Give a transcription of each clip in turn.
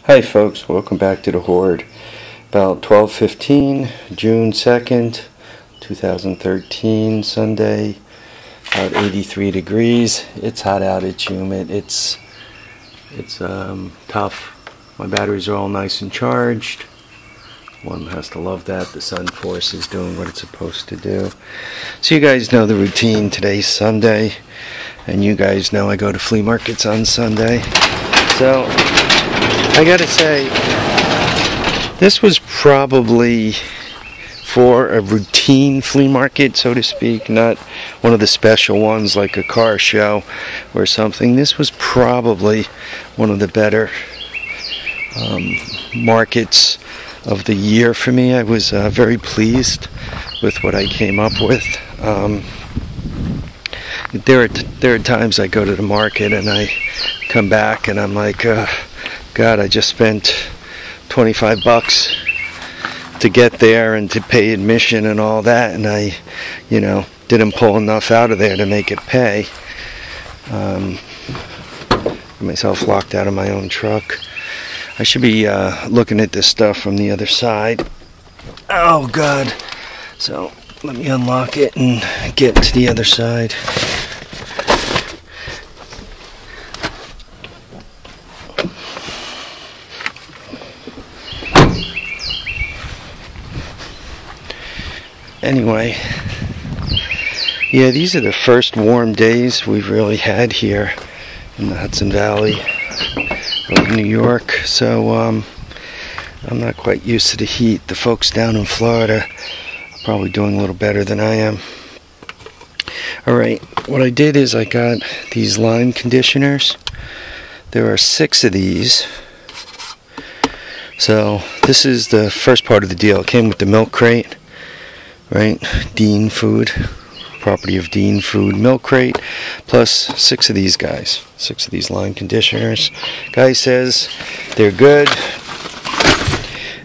Hi folks, welcome back to the Horde. About 12:15, June 2nd, 2013, Sunday, about 83 degrees. It's hot out, it's humid, it's tough. My batteries are all nice and charged. One has to love that. The Sun Force is doing what it's supposed to do. So you guys know the routine. Today's Sunday, and you guys know I go to flea markets on Sunday. So I gotta say, this was probably for a routine flea market, so to speak, not one of the special ones like a car show or something. This was probably one of the better markets of the year for me. I was very pleased with what I came up with. There are times I go to the market and I come back and I'm like, God, I just spent 25 bucks to get there and to pay admission and all that, and I, didn't pull enough out of there to make it pay. Myself locked out of my own truck. I should be looking at this stuff from the other side. Oh God. So let me unlock it and get to the other side. Anyway, yeah, these are the first warm days we've really had here in the Hudson Valley of New York, so I'm not quite used to the heat. The folks down in Florida are probably doing a little better than I am. Alright, what I did is I got these line conditioners. There are 6 of these. So this is the first part of the deal. It came with the milk crate, right? Dean Food, property of Dean Food milk crate, plus 6 of these guys, 6 of these line conditioners. Guy says they're good.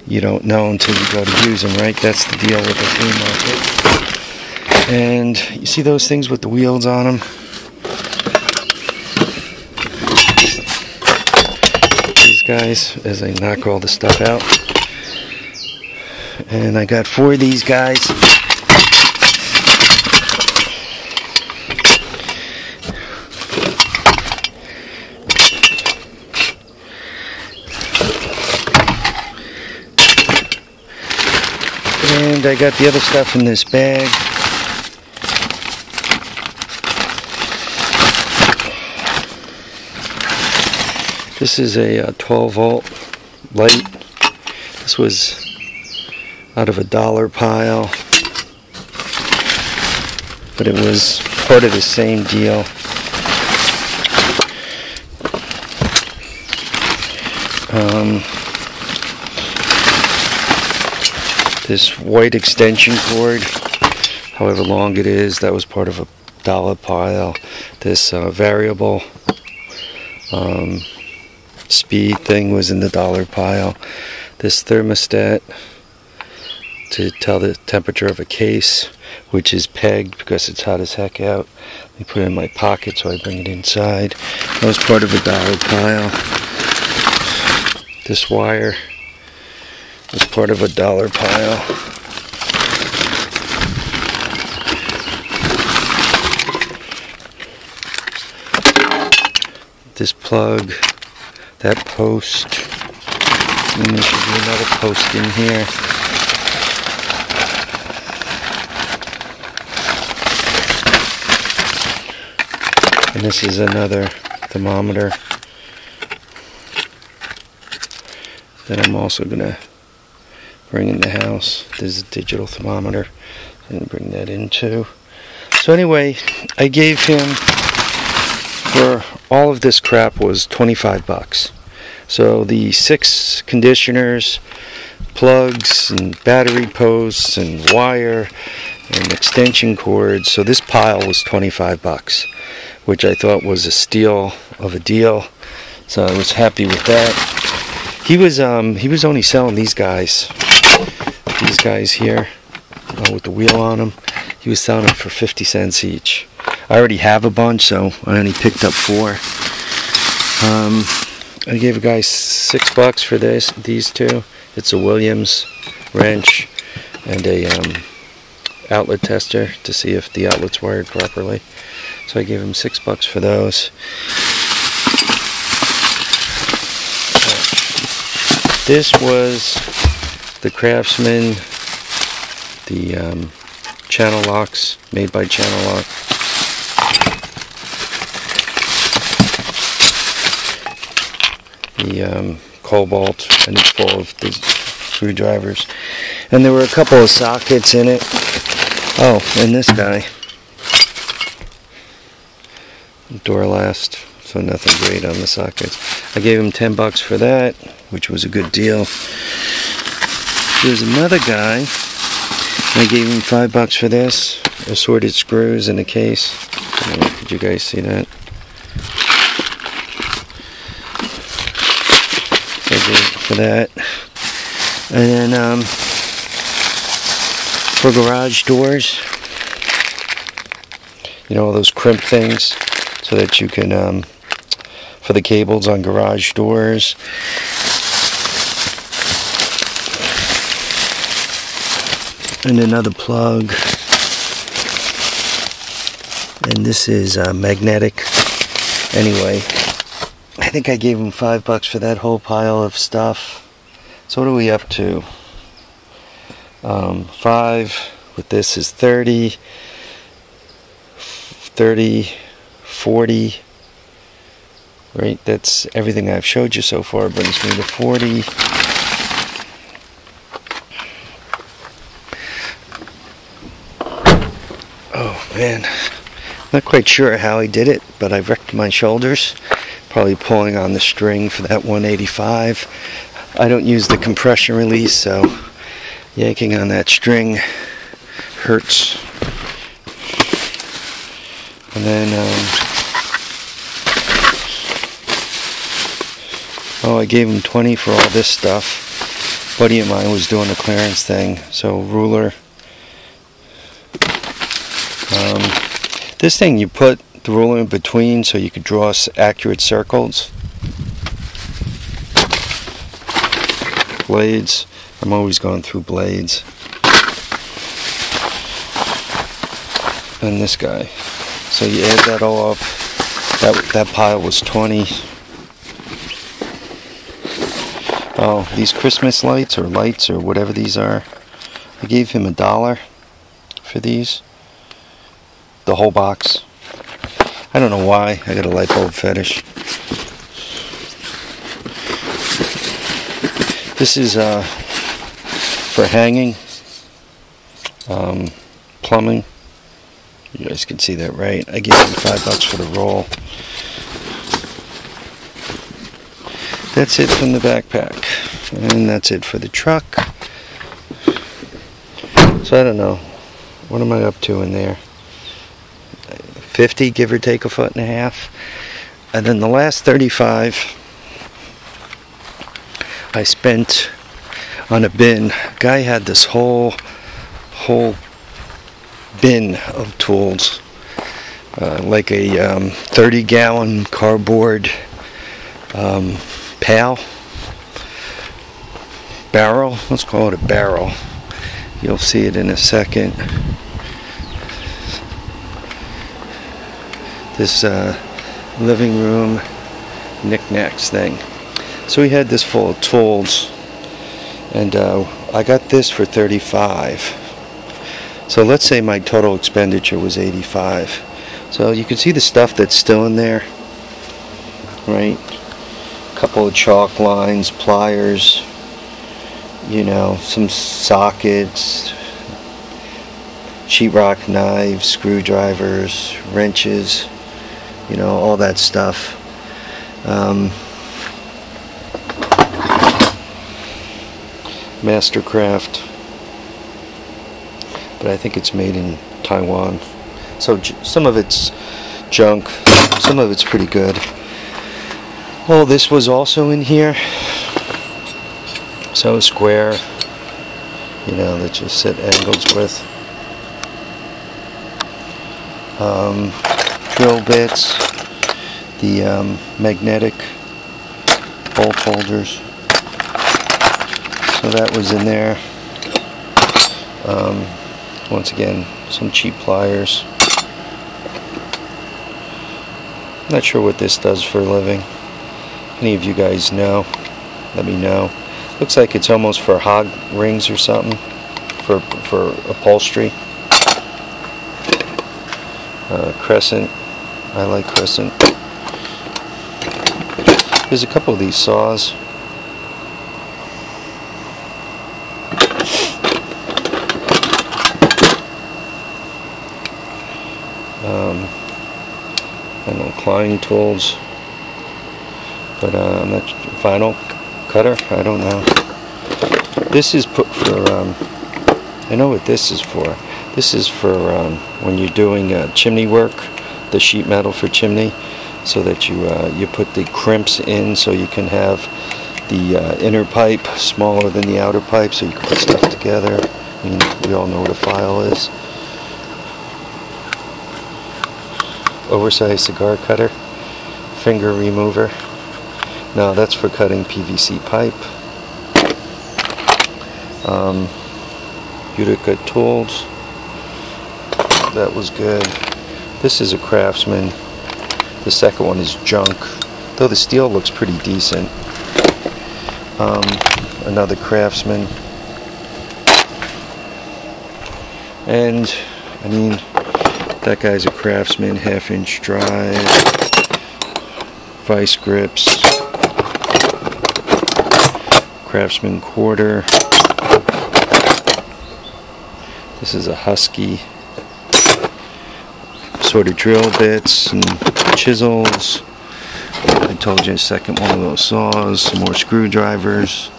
You don't know until you go to use them, right? That's the deal with the flea market. And you see those things with the wheels on them? These guys, as I knock all the stuff out. And I got 4 of these guys. And I got the other stuff in this bag. This is a 12-volt light. This was out of a dollar pile, but it was part of the same deal. This white extension cord, however long it is, that was part of a dollar pile. This variable speed thing was in the dollar pile. This thermostat to tell the temperature of a case, which is pegged because it's hot as heck out. I put it in my pocket so I bring it inside. That was part of a dollar pile. This wire was part of a dollar pile. This plug, that post, and there should be another post in here. And this is another thermometer that I'm also going to bring in the house. There's a digital thermometer. I'm going to bring that in too. So anyway, I gave him, for all of this crap, was 25 bucks. So the 6 conditioners, plugs, and battery posts, and wire, and extension cords. So this pile was 25 bucks. Which I thought was a steal of a deal, so I was happy with that. He was only selling these guys here with the wheel on them. He was selling them for 50 cents each. I already have a bunch, so I only picked up 4. I gave a guy $6 for these two. It's a Williams wrench and a outlet tester to see if the outlet's wired properly. So I gave him $6 for those. This was the Craftsman, the channel locks made by Channel Lock. The cobalt, and it's full of the screwdrivers. And there were a couple of sockets in it. Oh, and this guy. Door last, so nothing great on the sockets. I gave him $10 for that, which was a good deal. There's another guy. I gave him $5 for this. Assorted screws in a case. Did you guys see that? So I gave it for that. And then for garage doors, you know, all those crimp things, so that you can, for the cables on garage doors. And another plug. And this is magnetic. Anyway, I think I gave him $5 for that whole pile of stuff. So what are we up to? 5 with this is 30, 40. Right, that's everything I've showed you so far. Brings me to 40. Oh man, not quite sure how he did it, but I wrecked my shoulders. Probably pulling on the string for that 185. I don't use the compression release, so yanking on that string hurts. And then, oh, I gave him 20 for all this stuff. A buddy of mine was doing a clearance thing, so ruler. This thing, you put the ruler in between so you could draw accurate circles. Blades, I'm always going through blades. And this guy. So you add that all up. That pile was 20. Oh, these Christmas lights or whatever these are. I gave him $1 for these. The whole box. I don't know why. I got a light bulb fetish. This is for hanging. Plumbing. You guys can see that, right? I gave him $5 for the roll. That's it from the backpack. And that's it for the truck. So I don't know. What am I up to in there? 50, give or take a foot and a half. And then the last 35 I spent on a bin. Guy had this whole bin of tools, like a 30-gallon cardboard barrel. Let's call it a barrel. You'll see it in a second. This living room knickknacks thing. So we had this full of tools, and I got this for 35. So let's say my total expenditure was 85. So you can see the stuff that's still in there, right? A couple of chalk lines, pliers, you know, some sockets, sheetrock knives, screwdrivers, wrenches, you know, all that stuff. Mastercraft, but I think it's made in Taiwan. So some of it's junk, some of it's pretty good. Oh, this was also in here. So square, you know, that you set angles with. Drill bits, the magnetic bolt holders. So that was in there. Once again, some cheap pliers. Not sure what this does for a living. Any of you guys know? Let me know. Looks like it's almost for hog rings or something, for upholstery. Crescent. I like crescent. There's a couple of these saws. I don't know, Klein tools, but I'm not vinyl cutter. I don't know. This is put for. I know what this is for. This is for when you're doing chimney work, the sheet metal for chimney, so that you put the crimps in, so you can have the inner pipe smaller than the outer pipe, so you can put stuff together. I mean, we all know what a file is. Oversized cigar cutter, finger remover. No, that's for cutting PVC pipe. Utica tools. That was good. This is a Craftsman. The second one is junk, though the steel looks pretty decent. Another Craftsman. And I mean, that guy's a Craftsman, 1/2-inch drive, vice grips, Craftsman quarter. This is a Husky. Assorted drill bits and chisels. I told you, a second one of those saws, some more screwdrivers.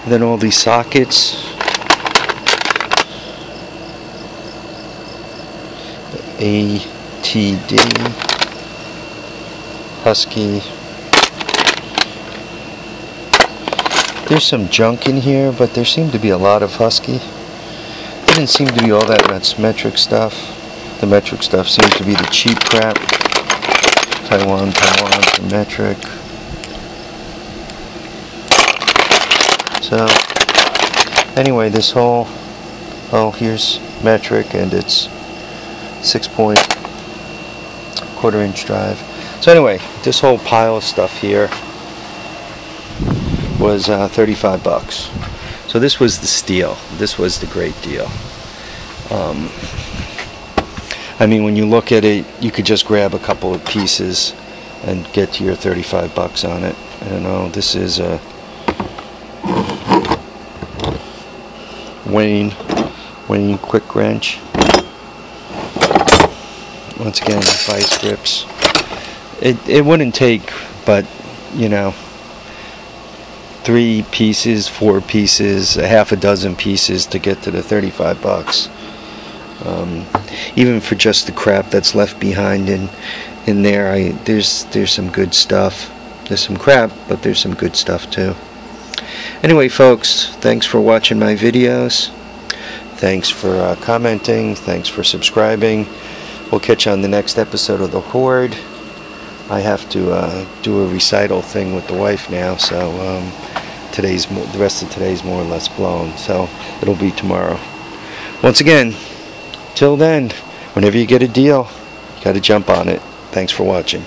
Then all these sockets. ATD, Husky. There's some junk in here, but there seemed to be a lot of Husky. Didn't seem to be all that much metric stuff. The metric stuff seems to be the cheap crap. Taiwan for metric. So anyway, this whole, oh, here's metric, and it's 6.25-inch drive. So anyway, this whole pile of stuff here was 35 bucks. So this was the steal. This was the great deal. I mean, when you look at it, you could just grab a couple of pieces and get to your 35 bucks on it. I don't know. This is a Wayne quick wrench. Once again, vice grips. It wouldn't take, but you know, 3 pieces, 4 pieces, a half a dozen pieces to get to the 35 bucks. Even for just the crap that's left behind in there, there's some good stuff. There's some crap, but there's some good stuff too. Anyway, folks, thanks for watching my videos. Thanks for commenting. Thanks for subscribing. We'll catch you on the next episode of The Horde. I have to do a recital thing with the wife now, so the rest of today's more or less blown, so it'll be tomorrow. Once again, till then, whenever you get a deal, you got to jump on it. Thanks for watching.